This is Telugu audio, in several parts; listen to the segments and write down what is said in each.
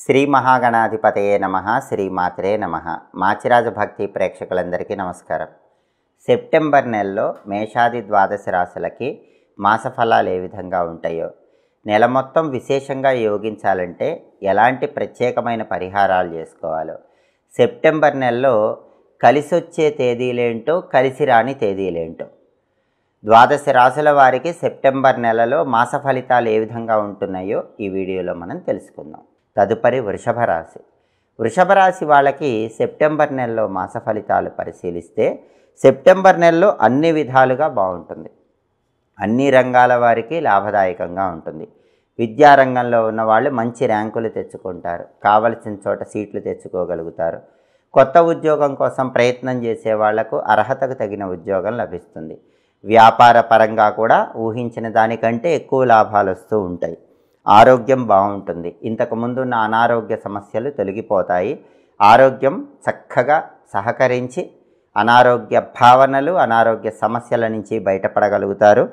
శ్రీ మహాగణాధిపతయే నమః. శ్రీమాత్రే నమః. మాచిరాజ భక్తి ప్రేక్షకులందరికీ నమస్కారం. సెప్టెంబర్ నెలలో మేషాది ద్వాదశ రాశులకి మాస ఫలాలు ఏ విధంగా ఉంటాయో, నెల మొత్తం విశేషంగా యోగించాలంటే ఎలాంటి ప్రత్యేకమైన పరిహారాలు చేసుకోవాలో, సెప్టెంబర్ నెలలో కలిసొచ్చే తేదీలేంటో, కలిసి రాని తేదీలేంటో, ద్వాదశ రాశుల వారికి సెప్టెంబర్ నెలలో మాస ఫలితాలు ఏ విధంగా ఉంటున్నాయో ఈ వీడియోలో మనం తెలుసుకుందాం. తదుపరి వృషభ రాశి. వృషభ రాశి వాళ్ళకి సెప్టెంబర్ నెలలో మాస ఫలితాలు పరిశీలిస్తే సెప్టెంబర్ నెలలో అన్ని విధాలుగా బాగుంటుంది. అన్ని రంగాల వారికి లాభదాయకంగా ఉంటుంది. విద్యారంగంలో ఉన్న వాళ్ళు మంచి ర్యాంకులు తెచ్చుకుంటారు. కావలసిన చోట సీట్లు తెచ్చుకోగలుగుతారు. కొత్త ఉద్యోగం కోసం ప్రయత్నం చేసే వాళ్లకు అర్హతకు తగిన ఉద్యోగం లభిస్తుంది. వ్యాపార పరంగా కూడా ఊహించిన దానికంటే ఎక్కువ లాభాలు వస్తూ ఉంటాయి. ఆరోగ్యం బాగుంటుంది. ఇంతకుముందు ఉన్న అనారోగ్య సమస్యలు తొలగిపోతాయి. ఆరోగ్యం చక్కగా సహకరించి అనారోగ్య భావనలు, అనారోగ్య సమస్యల నుంచి బయటపడగలుగుతారు.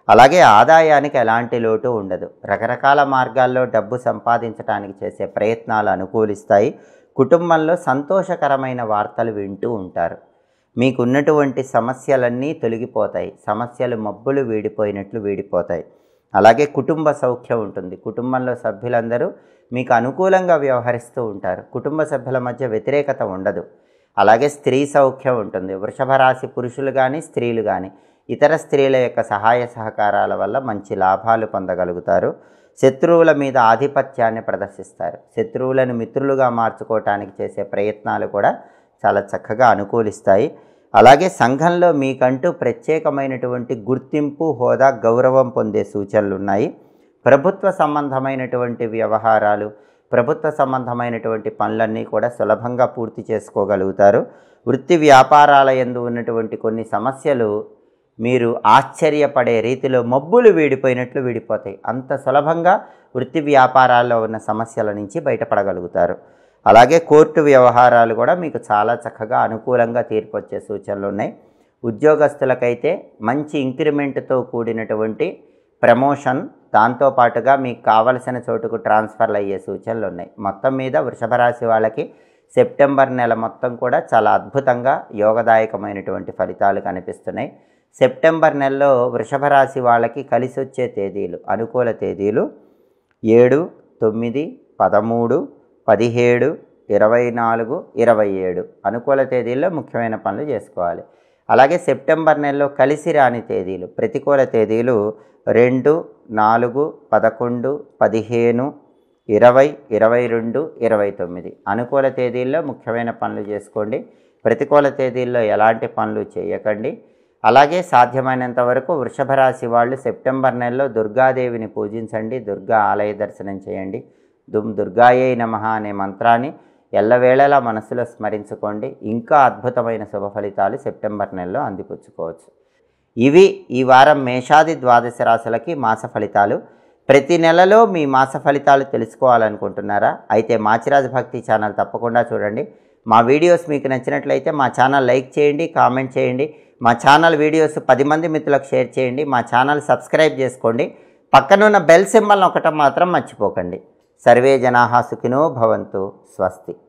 అలాగే ఆదాయానికి ఎలాంటి లోటు ఉండదు. రకరకాల మార్గాల్లో డబ్బు సంపాదించడానికి చేసే ప్రయత్నాలు అనుకూలిస్తాయి. కుటుంబంలో సంతోషకరమైన వార్తలు వింటూ ఉంటారు. మీకున్నటువంటి సమస్యలన్నీ తొలగిపోతాయి. సమస్యలు మబ్బులు వీడిపోయినట్లు వీడిపోతాయి. అలాగే కుటుంబ సౌఖ్యం ఉంటుంది. కుటుంబంలో సభ్యులందరూ మీకు అనుకూలంగా వ్యవహరిస్తూ ఉంటారు. కుటుంబ సభ్యుల మధ్య వ్యతిరేకత ఉండదు. అలాగే స్త్రీ సౌఖ్యం ఉంటుంది. వృషభ రాశి పురుషులు కానీ స్త్రీలు కానీ ఇతర స్త్రీల యొక్క సహాయ సహకారాల వల్ల మంచి లాభాలు పొందగలుగుతారు. శత్రువుల మీద ఆధిపత్యాన్ని ప్రదర్శిస్తారు. శత్రువులను మిత్రులుగా మార్చుకోవటానికి చేసే ప్రయత్నాలు కూడా చాలా చక్కగా అనుకూలిస్తాయి. అలాగే సంఘంలో మీకంటూ ప్రత్యేకమైనటువంటి గుర్తింపు, హోదా, గౌరవం పొందే సూచనలు ఉన్నాయి. ప్రభుత్వ సంబంధమైనటువంటి వ్యవహారాలు, ప్రభుత్వ సంబంధమైనటువంటి పనులన్నీ కూడా సులభంగా పూర్తి చేసుకోగలుగుతారు. వృత్తి వ్యాపారాల యందు ఉన్నటువంటి కొన్ని సమస్యలు మీరు ఆశ్చర్యపడే రీతిలో మబ్బులు వీడిపోయినట్లు వీడిపోతాయి. అంత సులభంగా వృత్తి వ్యాపారాల్లో ఉన్న సమస్యల నుంచి బయటపడగలుగుతారు. అలాగే కోర్టు వ్యవహారాలు కూడా మీకు చాలా చక్కగా అనుకూలంగా తీర్పు వచ్చే సూచనలు ఉన్నాయి. ఉద్యోగస్తులకైతే మంచి ఇంక్రిమెంట్తో కూడినటువంటి ప్రమోషన్, దాంతోపాటుగా మీకు కావలసిన చోటుకు ట్రాన్స్ఫర్లు అయ్యే సూచనలు ఉన్నాయి. మొత్తం మీద వృషభ రాశి వాళ్ళకి సెప్టెంబర్ నెల మొత్తం కూడా చాలా అద్భుతంగా యోగదాయకమైనటువంటి ఫలితాలు కనిపిస్తున్నాయి. సెప్టెంబర్ నెలలో వృషభ రాశి వాళ్ళకి కలిసి వచ్చే తేదీలు, అనుకూల తేదీలు 7, 9, 13, 17, 24, 27 అనుకూల తేదీల్లో ముఖ్యమైన పనులు చేసుకోవాలి. అలాగే సెప్టెంబర్ నెలలో కలిసి రాని తేదీలు, ప్రతికూల తేదీలు 2, 4, 11, 15, 20, 22, 29 అనుకూల తేదీల్లో ముఖ్యమైన పనులు చేసుకోండి. ప్రతికూల తేదీల్లో ఎలాంటి పనులు చేయకండి. అలాగే సాధ్యమైనంత వరకు వృషభ రాశి వాళ్ళు సెప్టెంబర్ నెలలో దుర్గాదేవిని పూజించండి. దుర్గా ఆలయ దర్శనం చేయండి. దుర్గాయే నమః అనే మంత్రాన్ని ఎల్లవేళలా మనసులో స్మరించుకోండి. ఇంకా అద్భుతమైన శుభ ఫలితాలు సెప్టెంబర్ నెలలో అందిపుచ్చుకోవచ్చు. ఇవి ఈ వారం మేషాది ద్వాదశ రాశులకి మాస ఫలితాలు. ప్రతి నెలలో మీ మాస ఫలితాలు తెలుసుకోవాలనుకుంటున్నారా? అయితే మాచిరాజ భక్తి ఛానల్ తప్పకుండా చూడండి. మా వీడియోస్ మీకు నచ్చినట్లయితే మా ఛానల్ లైక్ చేయండి, కామెంట్ చేయండి. మా ఛానల్ వీడియోస్ 10 మంది మిత్రులకు షేర్ చేయండి. మా ఛానల్ సబ్స్క్రైబ్ చేసుకోండి. పక్కనున్న బెల్ సింబల్ నొక్కటం మాత్రం మర్చిపోకండి. సర్వే జనాః సుఖినో భవంతు. స్వస్తి.